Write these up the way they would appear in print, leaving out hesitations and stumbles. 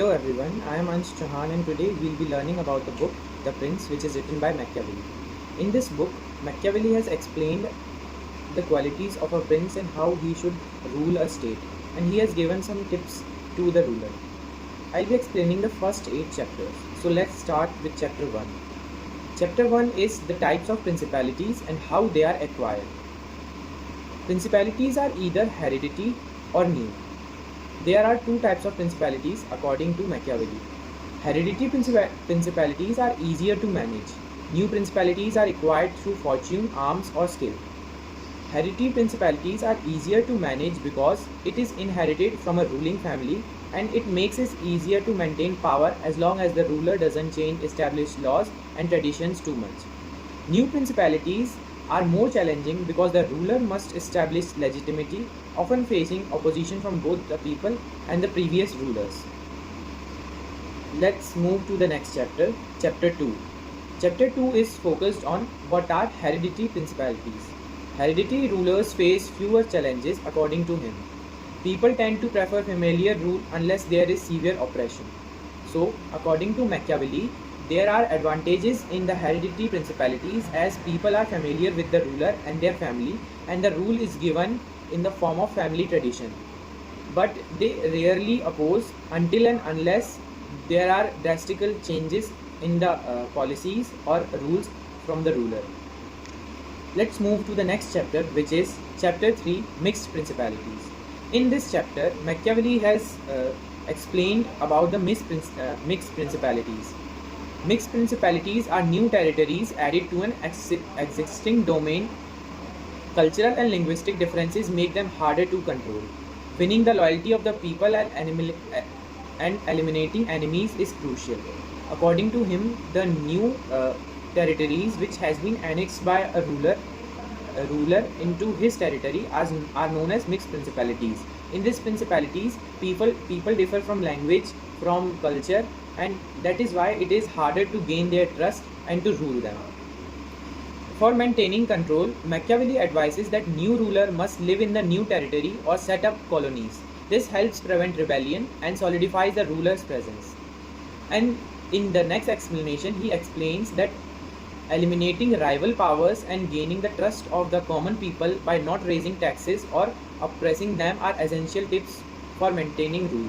Hello everyone, I am Ansh and today we will be learning about the book The Prince, which is written by Machiavelli. In this book, Machiavelli has explained the qualities of a prince and how he should rule a state, and he has given some tips to the ruler. I'll be explaining the first 8 chapters. So let's start with chapter 1. Chapter 1 is the types of principalities and how they are acquired. Principalities are either hereditary or new. There are two types of principalities according to Machiavelli. Hereditary principalities are easier to manage. New principalities are acquired through fortune, arms or skill. Hereditary principalities are easier to manage because it is inherited from a ruling family and it makes it easier to maintain power as long as the ruler doesn't change established laws and traditions too much. New principalities are more challenging because the ruler must establish legitimacy, often facing opposition from both the people and the previous rulers. Let's move to the next chapter, chapter 2. Chapter 2 is focused on what are hereditary principalities. Hereditary rulers face fewer challenges according to him. People tend to prefer familiar rule unless there is severe oppression. So, according to Machiavelli, there are advantages in the hereditary principalities as people are familiar with the ruler and their family, and the rule is given in the form of family tradition. But they rarely oppose until and unless there are drastic changes in the policies or rules from the ruler. Let's move to the next chapter, which is chapter 3, Mixed Principalities. In this chapter, Machiavelli has explained about the mixed principalities. Mixed principalities are new territories added to an existing domain. Cultural and linguistic differences make them harder to control. Winning the loyalty of the people and eliminating enemies is crucial. According to him, the new territories which has been annexed by a ruler into his territory are known as mixed principalities. In these principalities, people differ from language, from culture, and that is why it is harder to gain their trust and to rule them. For maintaining control, Machiavelli advises that new ruler must live in the new territory or set up colonies. This helps prevent rebellion and solidifies the ruler's presence. And in the next explanation, he explains that eliminating rival powers and gaining the trust of the common people by not raising taxes or oppressing them are essential tips for maintaining rule.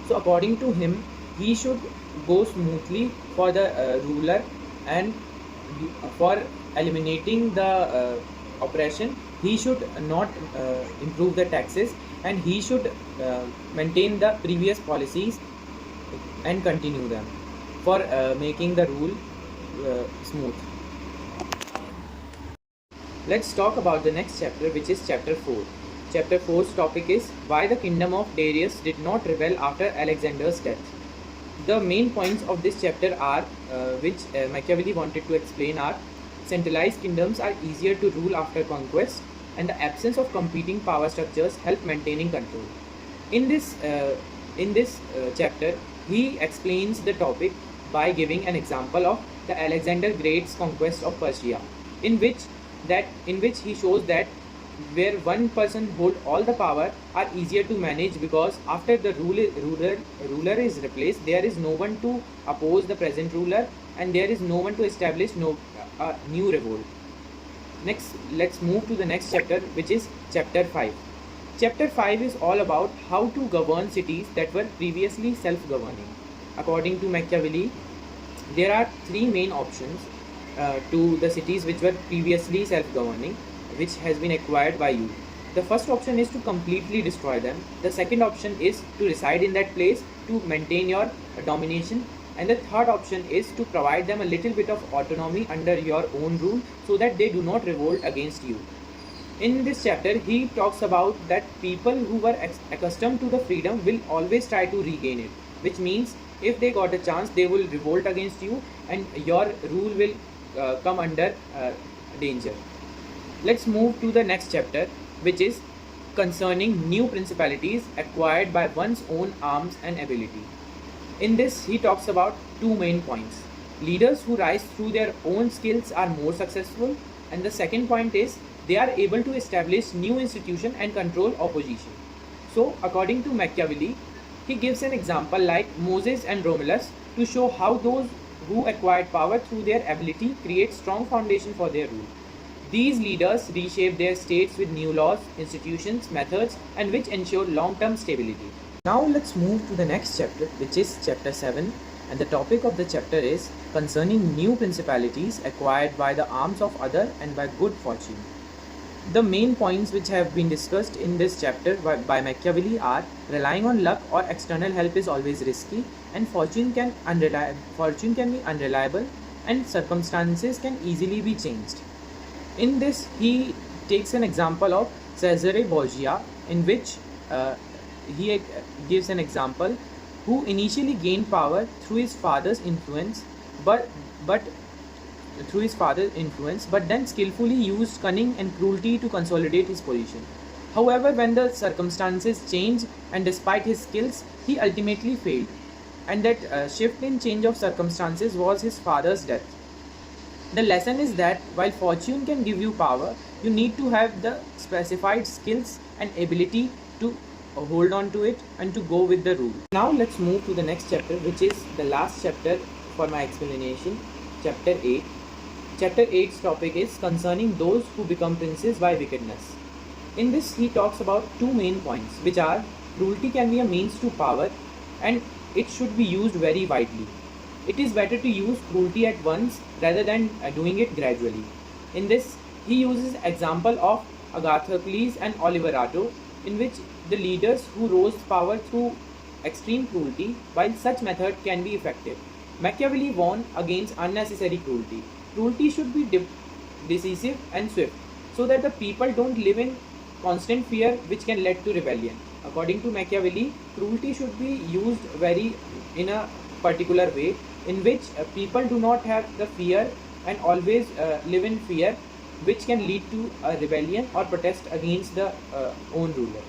So according to him, he should go smoothly for the ruler, and for eliminating the oppression, he should not improve the taxes, and he should maintain the previous policies and continue them for making the rule smooth. Let's talk about the next chapter, which is chapter 4. Chapter 4's topic is why the kingdom of Darius did not rebel after Alexander's death. The main points of this chapter are, which Machiavelli wanted to explain, are centralized kingdoms are easier to rule after conquest, and the absence of competing power structures help maintaining control. In this chapter, he explains the topic by giving an example of the Alexander Great's conquest of Persia, in which he shows that where one person hold all the power are easier to manage because after the ruler is replaced, there is no one to oppose the present ruler and there is no one to establish new revolt. Next, let's move to the next chapter, which is chapter 5. Chapter 5 is all about how to govern cities that were previously self-governing. According to Machiavelli, there are 3 main options to the cities which were previously self-governing, which has been acquired by you. The first option is to completely destroy them. The second option is to reside in that place to maintain your domination. And the third option is to provide them a little bit of autonomy under your own rule so that they do not revolt against you. In this chapter, he talks about that people who were accustomed to the freedom will always try to regain it, which means if they got a chance, they will revolt against you and your rule will come under danger. Let's move to the next chapter, which is concerning new principalities acquired by one's own arms and ability. In this, he talks about 2 main points. Leaders who rise through their own skills are more successful, and the second point is they are able to establish new institutions and control opposition. So, according to Machiavelli, He gives an example like Moses and Romulus to show how those who acquired power through their ability create strong foundation for their rule. These leaders reshape their states with new laws, institutions, methods, and which ensure long-term stability. Now let's move to the next chapter, which is chapter 7, and the topic of the chapter is concerning new principalities acquired by the arms of other and by good fortune. The main points which have been discussed in this chapter by Machiavelli are relying on luck or external help is always risky, and fortune can be unreliable, and circumstances can easily be changed. In this, he takes an example of Cesare Borgia, in which he gives an example who initially gained power through his father's influence, but then skillfully used cunning and cruelty to consolidate his position. However, when the circumstances changed and despite his skills, he ultimately failed. And that shift in change of circumstances was his father's death. The lesson is that while fortune can give you power, you need to have the specified skills and ability to hold on to it and to go with the rule. Now let's move to the next chapter, which is the last chapter for my explanation, chapter 8. Chapter 8's topic is concerning those who become princes by wickedness. In this, he talks about two main points, which are cruelty can be a means to power and it should be used very widely. It is better to use cruelty at once rather than doing it gradually. In this, he uses example of Agathocles and Oliverato, in which the leaders who rose to power through extreme cruelty, while such method can be effective. Machiavelli warned against unnecessary cruelty. Cruelty should be decisive and swift, so that the people don't live in constant fear which can lead to rebellion. According to Machiavelli, cruelty should be used in a particular way in which people do not have the fear and always live in fear, which can lead to a rebellion or protest against the own ruler.